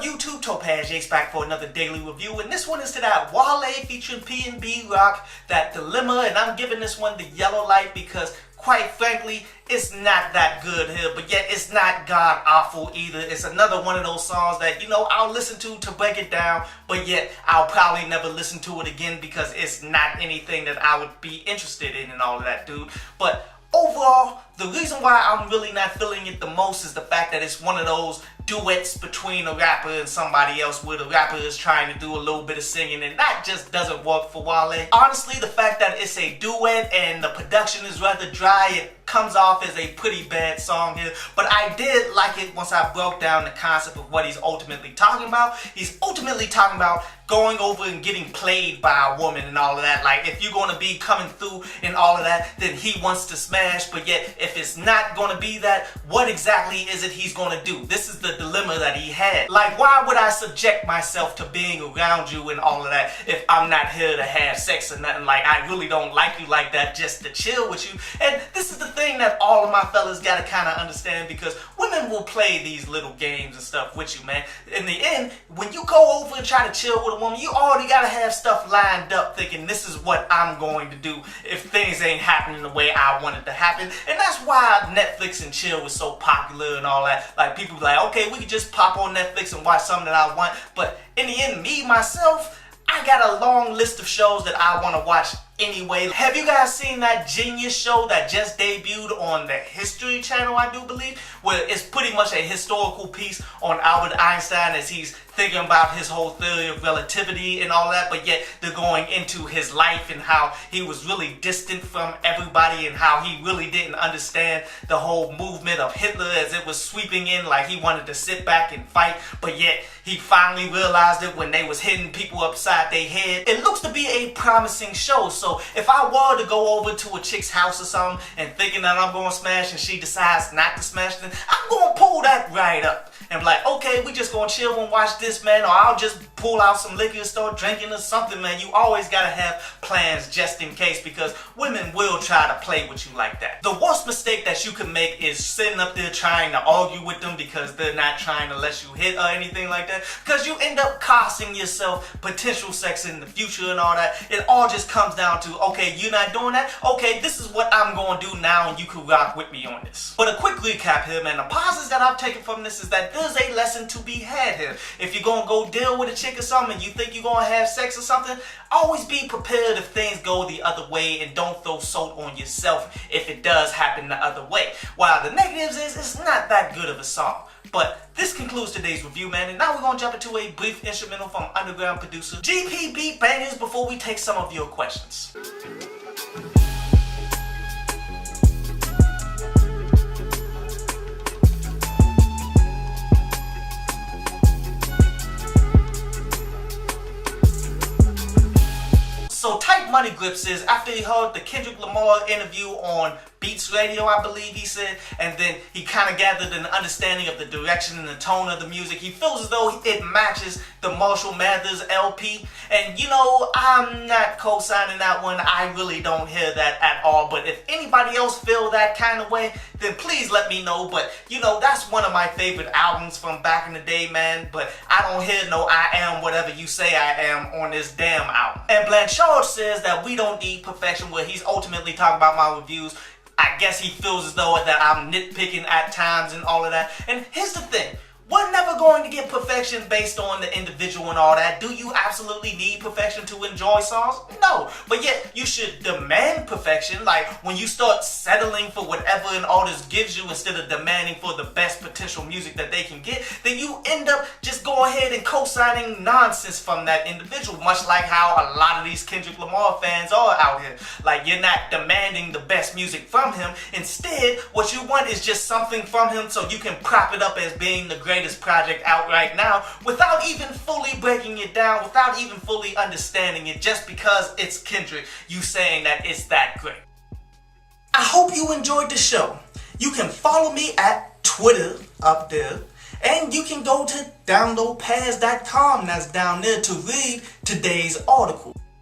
YouTube? Topaz Jace back for another daily review, and this one is to that Wale featuring PnB rock, that Delima, and I'm giving this one the yellow light because, quite frankly, it's not that good here, but yet it's not god awful either. It's another one of those songs that, I'll listen to break it down, but yet I'll probably never listen to it again because it's not anything that I would be interested in and all of that, dude. But overall, the reason why I'm really not feeling it the most is the fact that it's one of those duets between a rapper and somebody else where the rapper is trying to do a little bit of singing, and that just doesn't work for Wale. Honestly, the fact that it's a duet and the production is rather dry, it comes off as a pretty bad song here, but I did like it once I broke down the concept of what he's ultimately talking about. He's ultimately talking about going over and getting played by a woman and all of that. Like, if you're going to be coming through and all of that, then he wants to smash, but yet if it's not going to be that, what exactly is it he's going to do? This is the dilemma that he had. Like, why would I subject myself to being around you and all of that if I'm not here to have sex or nothing? Like, I really don't like you like that just to chill with you. And this is the thing that all of my fellas gotta kind of understand, because women will play these little games and stuff with you, man. In the end, when you go over and try to chill with a woman, you already gotta have stuff lined up thinking this is what I'm going to do if things ain't happening the way I want it to happen. And that's why Netflix and chill was so popular and all that. Like, people be like, okay, we could just pop on Netflix and watch something that I want. But in the end, me, myself, I got a long list of shows that I want to watch anyway. Have you guys seen that Genius show that just debuted on the History Channel, I do believe, where it's pretty much a historical piece on Albert Einstein as he's thinking about his whole theory of relativity and all that, but yet they're going into his life and how he was really distant from everybody and how he really didn't understand the whole movement of Hitler as it was sweeping in, like he wanted to sit back and fight, but yet he finally realized it when they was hitting people upside their head. It looks to be a promising show, so if I were to go over to a chick's house or something and thinking that I'm going to smash and she decides not to smash, then I'm going to pull that right up and be like, okay, we just going to chill and watch this, man, or I'll just pull out some liquor and start drinking or something, man. You always got to have plans just in case, because women will try to play with you like that. The worst mistake that you can make is sitting up there trying to argue with them because they're not trying to let you hit or anything like that, because you end up costing yourself potential sex in the future and all that. It all just comes down to, okay, you're not doing that? Okay, this is what I'm going to do now and you can rock with me on this. But a quick recap here, man. The positives that I've taken from this is that there's a lesson to be had here. If you're going to go deal with a chick or something and you think you're going to have sex or something, always be prepared if things go the other way, and don't throw salt on yourself if it does happen the other way. While the negatives is, it's not that good of a song. But this concludes today's review, man, and now we're going to jump into a brief instrumental from underground producer GP Beat Bangers before we take some of your questions. So Tight Money Grip says after he heard the Kendrick Lamar interview on Beats Radio, I believe he said, and then he kind of gathered an understanding of the direction and the tone of the music, he feels as though it matches the Marshall Mathers LP. And I'm not co-signing that one. I really don't hear that at all. But if anybody else feel that kind of way, then please let me know. But that's one of my favorite albums from back in the day, man. But I don't hear no I Am Whatever You Say I Am on this damn album. And Blanchard says that we don't need perfection, where he's ultimately talking about my reviews. I guess he feels as though that I'm nitpicking at times and all of that. And here's the thing. We're never going to get perfection based on the individual and all that. Do you absolutely need perfection to enjoy songs? No. But yet, you should demand perfection. Like, when you start settling for whatever an artist gives you instead of demanding for the best potential music that they can get, then you end up just going ahead and co-signing nonsense from that individual, much like how a lot of these Kendrick Lamar fans are out here. Like, you're not demanding the best music from him. Instead, what you want is just something from him so you can prop it up as being the greatest project out right now without even fully breaking it down, without even fully understanding it, just because it's Kendrick, you saying that it's that great. I hope you enjoyed the show. You can follow me at Twitter up there, and you can go to downloadpaz.com, that's down there, to read today's article.